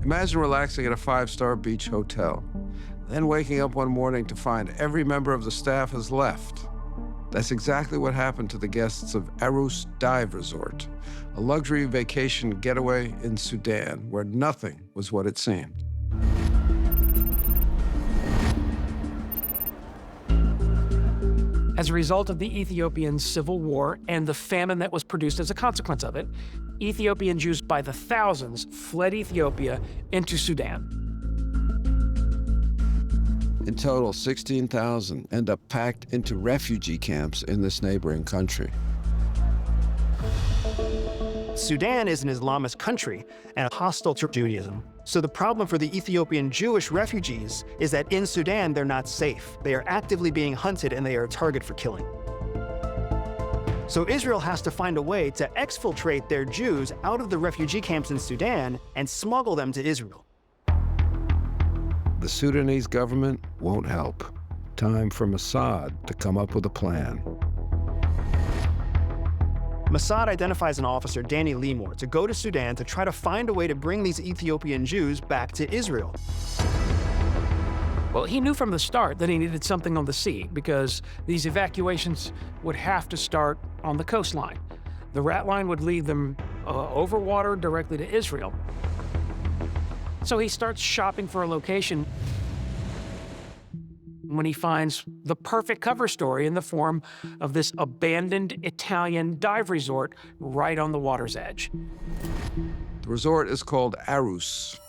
Imagine relaxing at a 5-star beach hotel, then waking up one morning to find every member of the staff has left. That's exactly what happened to the guests of Arus Dive Resort, a luxury vacation getaway in Sudan where nothing was what it seemed. As a result of the Ethiopian civil war and the famine that was produced as a consequence of it, Ethiopian Jews by the thousands fled Ethiopia into Sudan. In total, 16,000 end up packed into refugee camps in this neighboring country. Sudan is an Islamist country and hostile to Judaism. So the problem for the Ethiopian Jewish refugees is that in Sudan, they're not safe. They are actively being hunted and they are a target for killing. So Israel has to find a way to exfiltrate their Jews out of the refugee camps in Sudan and smuggle them to Israel. The Sudanese government won't help. Time for Mossad to come up with a plan. Mossad identifies an officer, Danny Limor, to go to Sudan to try to find a way to bring these Ethiopian Jews back to Israel. Well, he knew from the start that he needed something on the sea because these evacuations would have to start on the coastline. The rat line would lead them over water directly to Israel. So he starts shopping for a location when he finds the perfect cover story in the form of this abandoned Italian dive resort right on the water's edge. The resort is called Arus.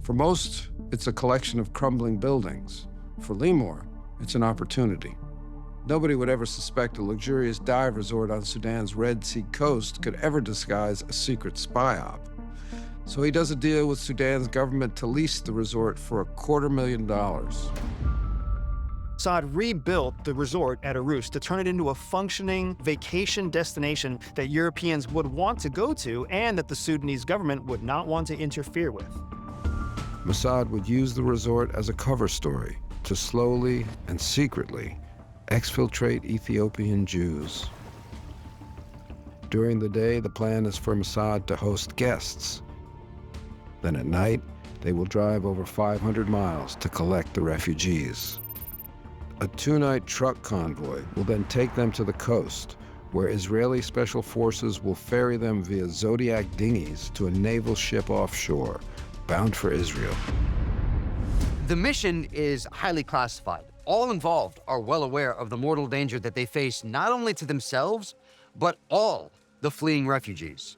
For most, it's a collection of crumbling buildings. For Limor, it's an opportunity. Nobody would ever suspect a luxurious dive resort on Sudan's Red Sea coast could ever disguise a secret spy op. So he does a deal with Sudan's government to lease the resort for $250,000. Mossad rebuilt the resort at Arus to turn it into a functioning vacation destination that Europeans would want to go to and that the Sudanese government would not want to interfere with. Mossad would use the resort as a cover story to slowly and secretly exfiltrate Ethiopian Jews. During the day, the plan is for Mossad to host guests. Then at night, they will drive over 500 miles to collect the refugees. A 2-night truck convoy will then take them to the coast, where Israeli special forces will ferry them via Zodiac dinghies to a naval ship offshore, bound for Israel. The mission is highly classified. All involved are well aware of the mortal danger that they face not only to themselves, but all the fleeing refugees.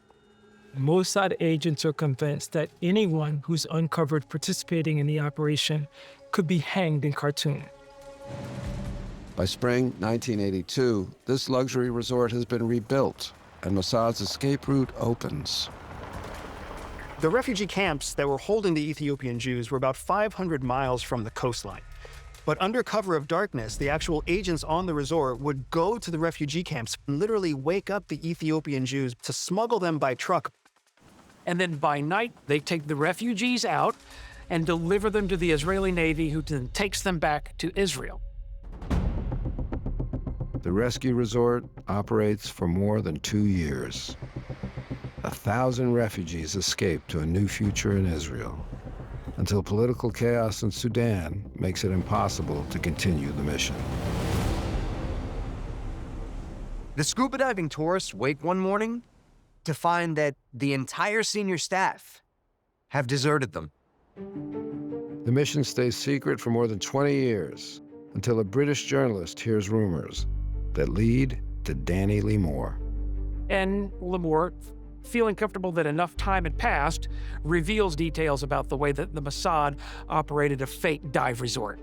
Mossad agents are convinced that anyone who's uncovered participating in the operation could be hanged in Khartoum. By spring 1982, this luxury resort has been rebuilt, and Mossad's escape route opens. The refugee camps that were holding the Ethiopian Jews were about 500 miles from the coastline. But under cover of darkness, the actual agents on the resort would go to the refugee camps and literally wake up the Ethiopian Jews to smuggle them by truck. And then by night, they take the refugees out and deliver them to the Israeli Navy, who then takes them back to Israel. The rescue resort operates for more than 2 years. 1,000 refugees escape to a new future in Israel, until political chaos in Sudan makes it impossible to continue the mission. The scuba diving tourists wake one morning to find that the entire senior staff have deserted them. The mission stays secret for more than 20 years, until a British journalist hears rumors that lead to Danny Limor. And Limor, feeling comfortable that enough time had passed, reveals details about the way that the Mossad operated a fake dive resort.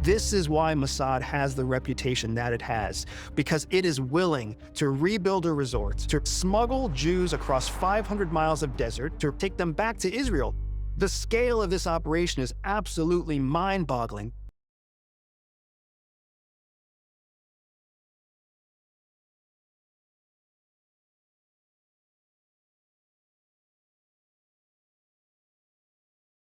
This is why Mossad has the reputation that it has, because it is willing to rebuild a resort, to smuggle Jews across 500 miles of desert, to take them back to Israel. The scale of this operation is absolutely mind-boggling.